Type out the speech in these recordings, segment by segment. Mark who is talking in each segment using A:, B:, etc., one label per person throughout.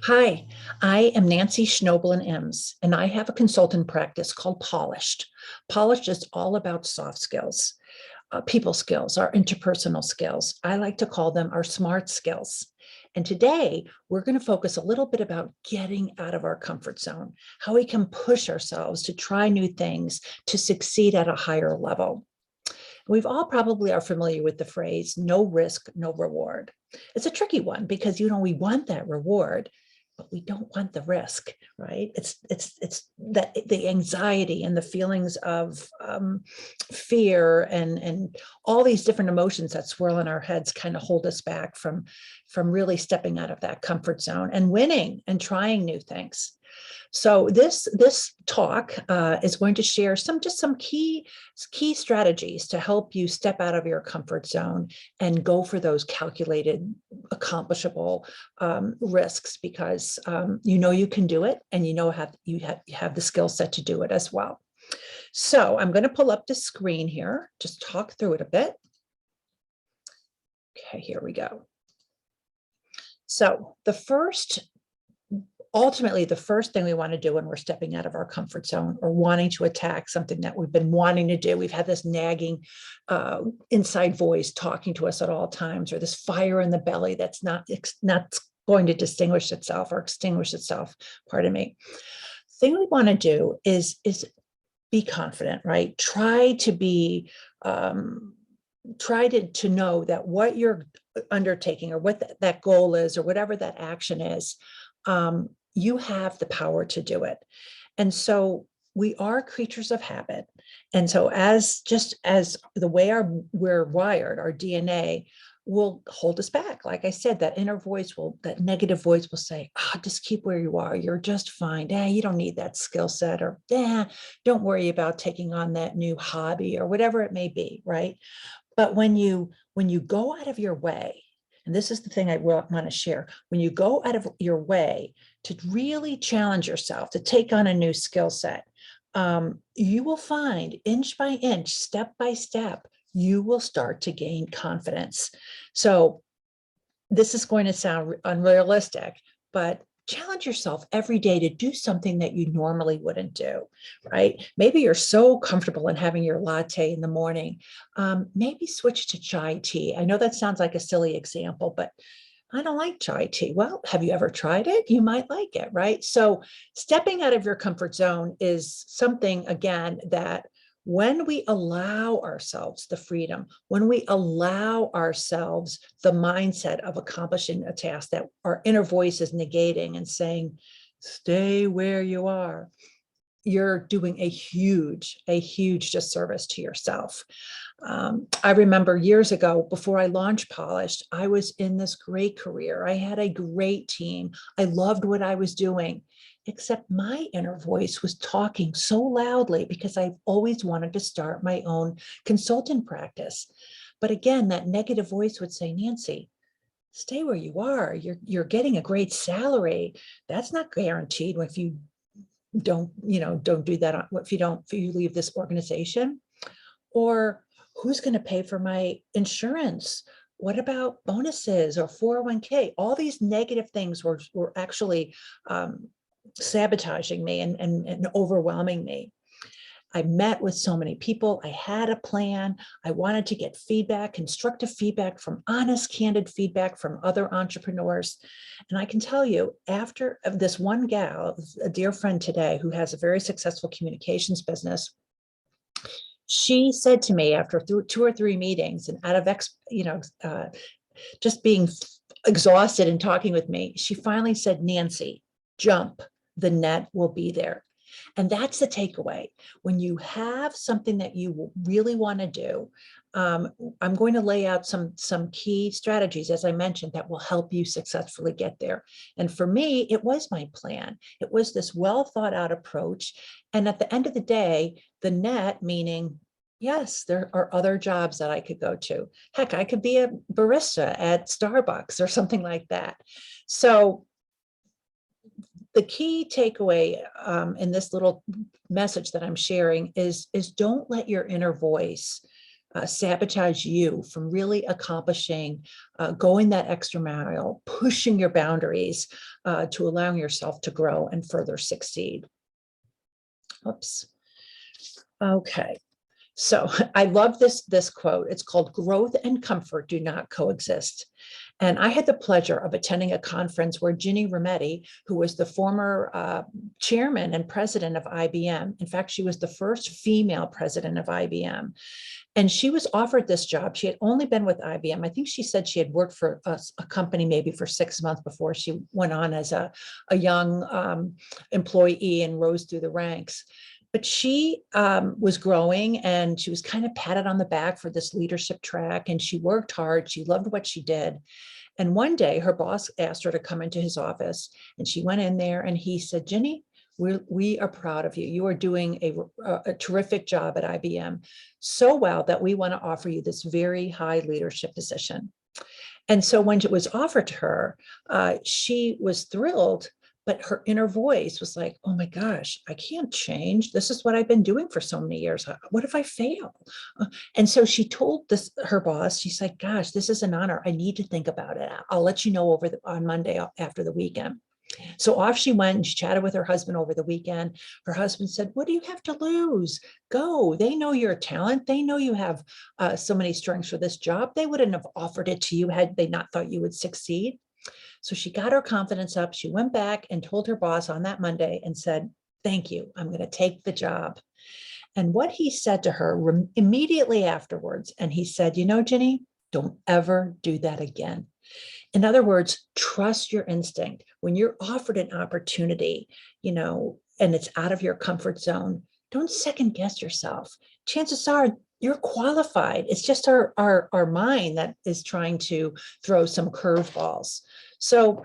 A: Hi, I am Nancy Schnobel and Ems, and I have a consultant practice called Polished. Polished is all about soft skills, people skills, our interpersonal skills. I like to call them our smart skills. And today we're going to focus a little bit about getting out of our comfort zone, how we can push ourselves to try new things, to succeed at a higher level. We've all probably are familiar with the phrase, no risk, no reward. It's a tricky one because, we want that reward, but we don't want the risk, right? It's that the anxiety and the feelings of fear and all these different emotions that swirl in our heads kind of hold us back from really stepping out of that comfort zone and winning and trying new things. So this talk is going to share some key strategies to help you step out of your comfort zone and go for those calculated, accomplishable risks because you can do it and you have the skill set to do it as well. So I'm going to pull up the screen here, just talk through it a bit. Okay, here we go. So ultimately, the first thing we want to do when we're stepping out of our comfort zone or wanting to attack something that we've been wanting to do, we've had this nagging inside voice talking to us at all times, or this fire in the belly that's not going to distinguish itself or extinguish itself, pardon me. Thing we want to do is be confident, right? Try to know that what you're undertaking or what that goal is or whatever that action is, you have the power to do it. And so we are creatures of habit. And so just as the way we're wired, our DNA will hold us back. Like I said, that that negative voice will say, just keep where you are. You're just fine. You don't need that skill set, or don't worry about taking on that new hobby or whatever it may be, right? But when you go out of your way, and this is the thing I want to share, when you go out of your way to really challenge yourself, to take on a new skill set, you will find inch by inch, step by step, you will start to gain confidence. So this is going to sound unrealistic, but challenge yourself every day to do something that you normally wouldn't do, right? Maybe you're so comfortable in having your latte in the morning. Maybe switch to chai tea. I know that sounds like a silly example, but I don't like chai tea. Well, have you ever tried it? You might like it, right? So stepping out of your comfort zone is something, again, that when we allow ourselves the freedom, when we allow ourselves the mindset of accomplishing a task that our inner voice is negating and saying, stay where you are, you're doing a huge disservice to yourself. I remember years ago, before I launched Polished, I was in this great career. I had a great team. I loved what I was doing, except my inner voice was talking so loudly because I've always wanted to start my own consultant practice. But again, that negative voice would say, Nancy, stay where you are. You're getting a great salary. That's not guaranteed if you don't do that, if you leave this organization. Or who's going to pay for my insurance? What about bonuses or 401k? All these negative things were actually sabotaging me and overwhelming me. I met with so many people. I had a plan. I wanted to get feedback, constructive feedback, from honest, candid feedback from other entrepreneurs. And I can tell you, after this one gal, a dear friend today who has a very successful communications business, she said to me after two or three meetings, and out of just being exhausted and talking with me, she finally said, Nancy, jump, the net will be there. And that's the takeaway. When you have something that you really want to do, I'm going to lay out some key strategies, as I mentioned, that will help you successfully get there. And for me, it was my plan. It was this well thought out approach. And at the end of the day, the net, meaning, yes, there are other jobs that I could go to. Heck, I could be a barista at Starbucks or something like that. So the key takeaway in this little message that I'm sharing is don't let your inner voice sabotage you from really accomplishing, going that extra mile, pushing your boundaries, to allowing yourself to grow and further succeed. Oops. Okay. So I love this quote. It's called "Growth and comfort do not coexist." And I had the pleasure of attending a conference where Ginny Rometty, who was the former chairman and president of IBM, in fact, she was the first female president of IBM, and she was offered this job. She had only been with IBM. I think she said she had worked for a company maybe for 6 months before she went on as a young employee and rose through the ranks. But she was growing, and she was kind of patted on the back for this leadership track, and she worked hard. She loved what she did. And one day her boss asked her to come into his office, and she went in there, and he said, "Ginny, we are proud of you. You are doing a terrific job at IBM, so well that we want to offer you this very high leadership position." And so when it was offered to her, she was thrilled, but her inner voice was like, "Oh my gosh, I can't change. This is what I've been doing for so many years. What if I fail?" And so she told her boss, she's like, "Gosh, this is an honor. I need to think about it. I'll let you know on Monday after the weekend." So off she went, and she chatted with her husband over the weekend. Her husband said, "What do you have to lose? Go. They know you're a talent. They know you have so many strengths for this job. They wouldn't have offered it to you had they not thought you would succeed." So she got her confidence up. She went back and told her boss on that Monday and said, "Thank you. I'm going to take the job." And what he said to her immediately afterwards, and he said, "You know, Ginny, don't ever do that again." In other words, trust your instinct. When you're offered an opportunity, and it's out of your comfort zone, don't second guess yourself. Chances are you're qualified. It's just our mind that is trying to throw some curveballs. So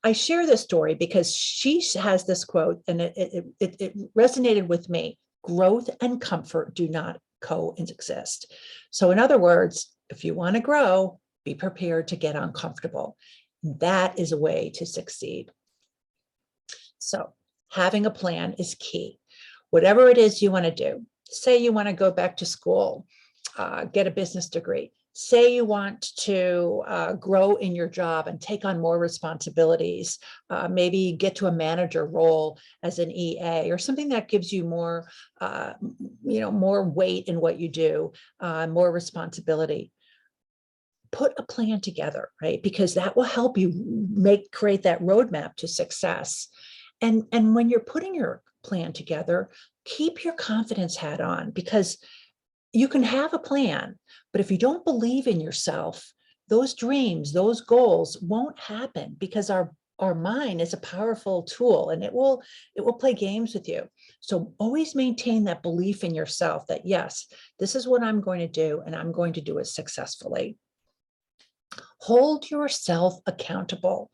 A: I share this story because she has this quote, and it resonated with me. Growth and comfort do not coexist. So in other words, if you want to grow, be prepared to get uncomfortable. That is a way to succeed. So having a plan is key. Whatever it is you want to do, say you want to go back to school, get a business degree, say you want to grow in your job and take on more responsibilities, maybe get to a manager role as an EA or something that gives you more, more weight in what you do, more responsibility. Put a plan together, right? Because that will help you create that roadmap to success. And when you're putting your plan together, keep your confidence hat on, because you can have a plan, but if you don't believe in yourself, those dreams, those goals won't happen, because our mind is a powerful tool, and it will play games with you. So always maintain that belief in yourself that, yes, this is what I'm going to do, and I'm going to do it successfully. Hold yourself accountable.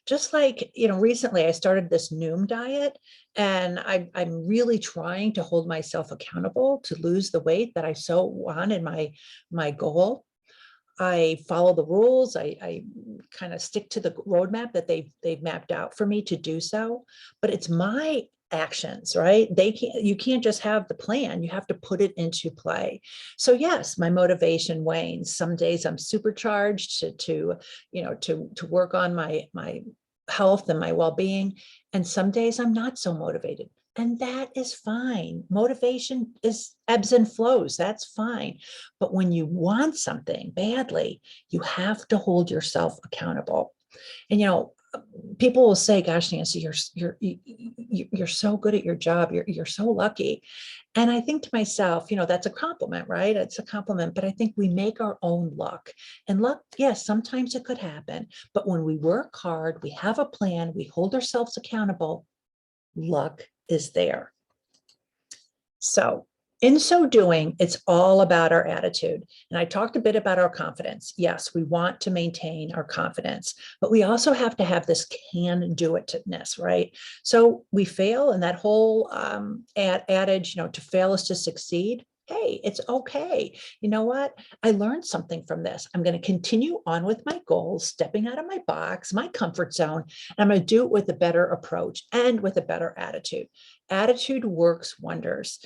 A: Just like, recently I started this Noom diet, and I'm really trying to hold myself accountable to lose the weight that I so want in my goal. I follow the rules. I kind of stick to the roadmap that they've mapped out for me to do so, but it's my actions, right? You can't just have the plan. You have to put it into play. So yes, my motivation wanes. Some days I'm supercharged to work on my health and my well-being. And some days I'm not so motivated. And that is fine. Motivation is ebbs and flows. That's fine. But when you want something badly, you have to hold yourself accountable. And, people will say, "Gosh, Nancy, you're so good at your job. You're so lucky." And I think to myself, that's a compliment, right? It's a compliment, but I think we make our own luck. And luck, yes, sometimes it could happen. But when we work hard, we have a plan, we hold ourselves accountable, luck is there. So in so doing, it's all about our attitude. And I talked a bit about our confidence. Yes, we want to maintain our confidence, but we also have to have this can-do-itness, right? So we fail, and that whole adage, to fail is to succeed. Hey, it's okay. You know what? I learned something from this. I'm going to continue on with my goals, stepping out of my box, my comfort zone, and I'm going to do it with a better approach and with a better attitude. Attitude works wonders.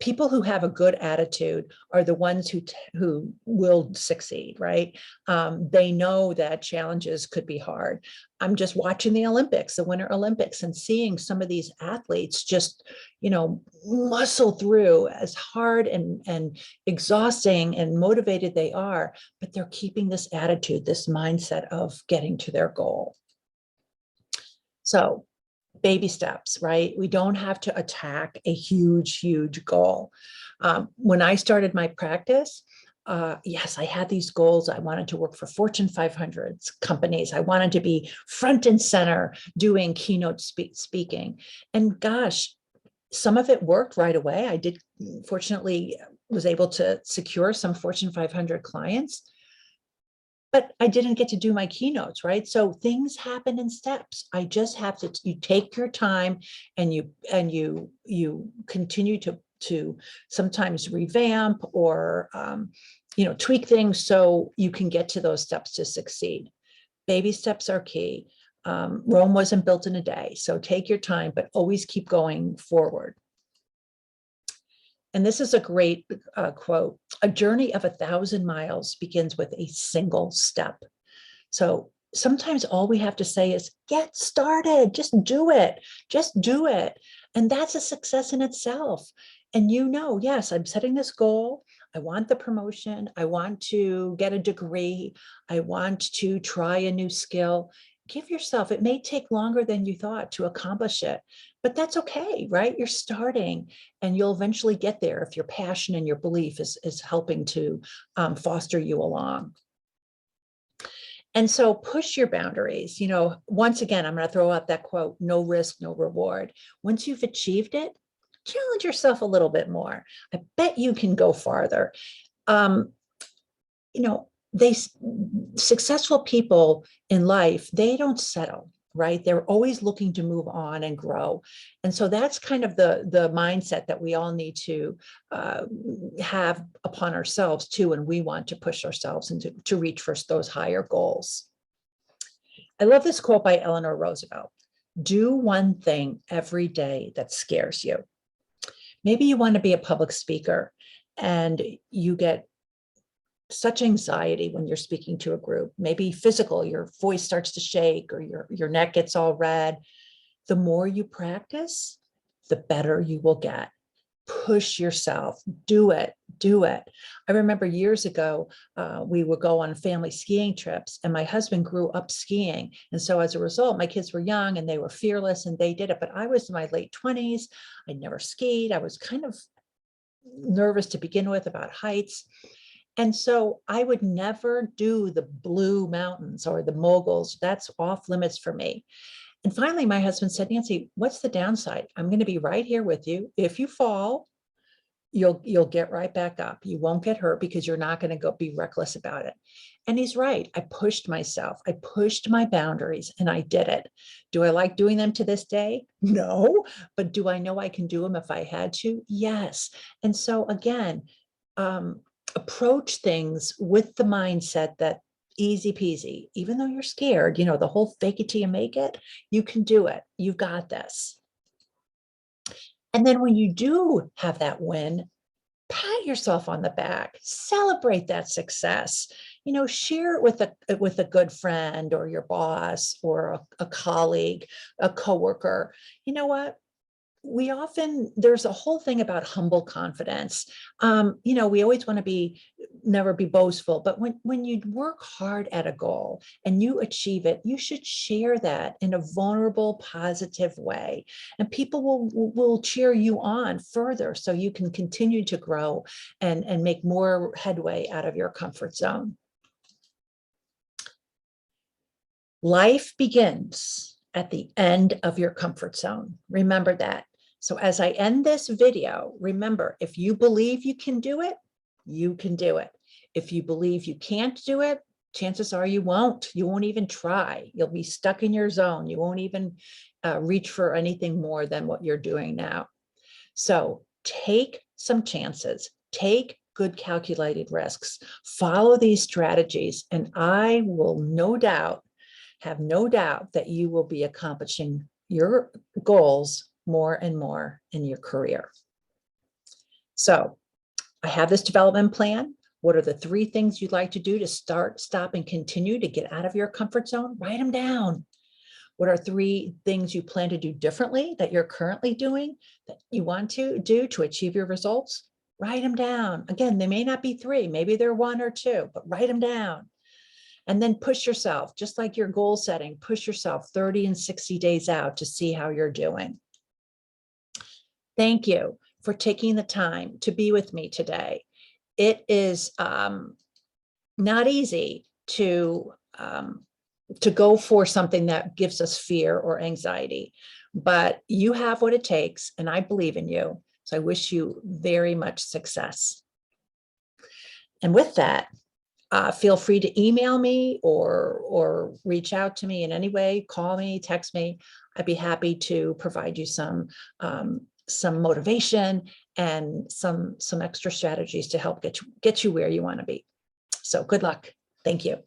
A: people who have a good attitude are the ones who will succeed, right? They know that challenges could be hard. I'm just watching the Olympics, the Winter Olympics, and seeing some of these athletes just, muscle through as hard and exhausting and motivated they are, but they're keeping this attitude, this mindset of getting to their goal. So baby steps, right? We don't have to attack a huge, huge goal. When I started my practice, yes, I had these goals. I wanted to work for Fortune 500 companies. I wanted to be front and center doing keynote speaking. And gosh, some of it worked right away. I did, fortunately, was able to secure some Fortune 500 clients, but I didn't get to do my keynotes, right? So things happen in steps. I just have to, you take your time and you continue to sometimes revamp or, tweak things so you can get to those steps to succeed. Baby steps are key. Rome wasn't built in a day. So take your time, but always keep going forward. And this is a great quote: a journey of 1,000 miles begins with a single step. So sometimes all we have to say is get started, just do it, just do it. And that's a success in itself. And yes, I'm setting this goal. I want the promotion. I want to get a degree. I want to try a new skill. Give yourself, it may take longer than you thought to accomplish it, but that's okay, right? You're starting and you'll eventually get there if your passion and your belief is helping to foster you along. And so push your boundaries. Once again, I'm going to throw out that quote, no risk, no reward. Once you've achieved it, challenge yourself a little bit more. I bet you can go farther. Successful people in life, they don't settle, right? They're always looking to move on and grow. And so that's kind of the mindset that we all need to have upon ourselves too, when we want to push ourselves and to reach for those higher goals. I love this quote by Eleanor Roosevelt: do one thing every day that scares you. Maybe you want to be a public speaker and you get such anxiety when you're speaking to a group, maybe physical, your voice starts to shake or your neck gets all red. The more you practice, the better you will get. Push yourself, do it. I remember years ago, we would go on family skiing trips and my husband grew up skiing. And so as a result, my kids were young and they were fearless and they did it. But I was in my late 20s. I'd never skied. I was kind of nervous to begin with about heights. And so I would never do the Blue Mountains or the moguls. That's off limits for me. And finally, my husband said, Nancy, what's the downside? I'm going to be right here with you. If you fall, you'll get right back up. You won't get hurt because you're not going to go be reckless about it. And he's right. I pushed myself. I pushed my boundaries and I did it. Do I like doing them to this day? No. But do I know I can do them if I had to? Yes. And so again, approach things with the mindset that easy peasy, even though you're scared, the whole fake it till you make it, you can do it. You've got this. And then when you do have that win, pat yourself on the back, celebrate that success, share it with a good friend or your boss or a colleague, a coworker. You know what? There's a whole thing about humble confidence. We always want to never be boastful, but when you work hard at a goal and you achieve it, you should share that in a vulnerable, positive way. And people will cheer you on further so you can continue to grow and make more headway out of your comfort zone. Life begins at the end of your comfort zone. Remember that. So as I end this video, remember, if you believe you can do it, you can do it. If you believe you can't do it, chances are you won't. You won't even try. You'll be stuck in your zone. You won't even reach for anything more than what you're doing now. So take some chances. Take good calculated risks. Follow these strategies, and I will have no doubt that you will be accomplishing your goals more and more in your career. So I have this development plan. What are the 3 things you'd like to do to start, stop, and continue to get out of your comfort zone? Write them down. What are 3 things you plan to do differently that you're currently doing that you want to do to achieve your results? Write them down. Again, they may not be 3, maybe they're 1 or 2, but write them down. And then push yourself, just like your goal setting, push yourself 30 and 60 days out to see how you're doing. Thank you for taking the time to be with me today. It is not easy to go for something that gives us fear or anxiety, but you have what it takes, and I believe in you. So I wish you very much success. And with that, feel free to email me or reach out to me in any way, call me, text me. I'd be happy to provide you some motivation and some extra strategies to help get you where you want to be. So good luck. Thank you.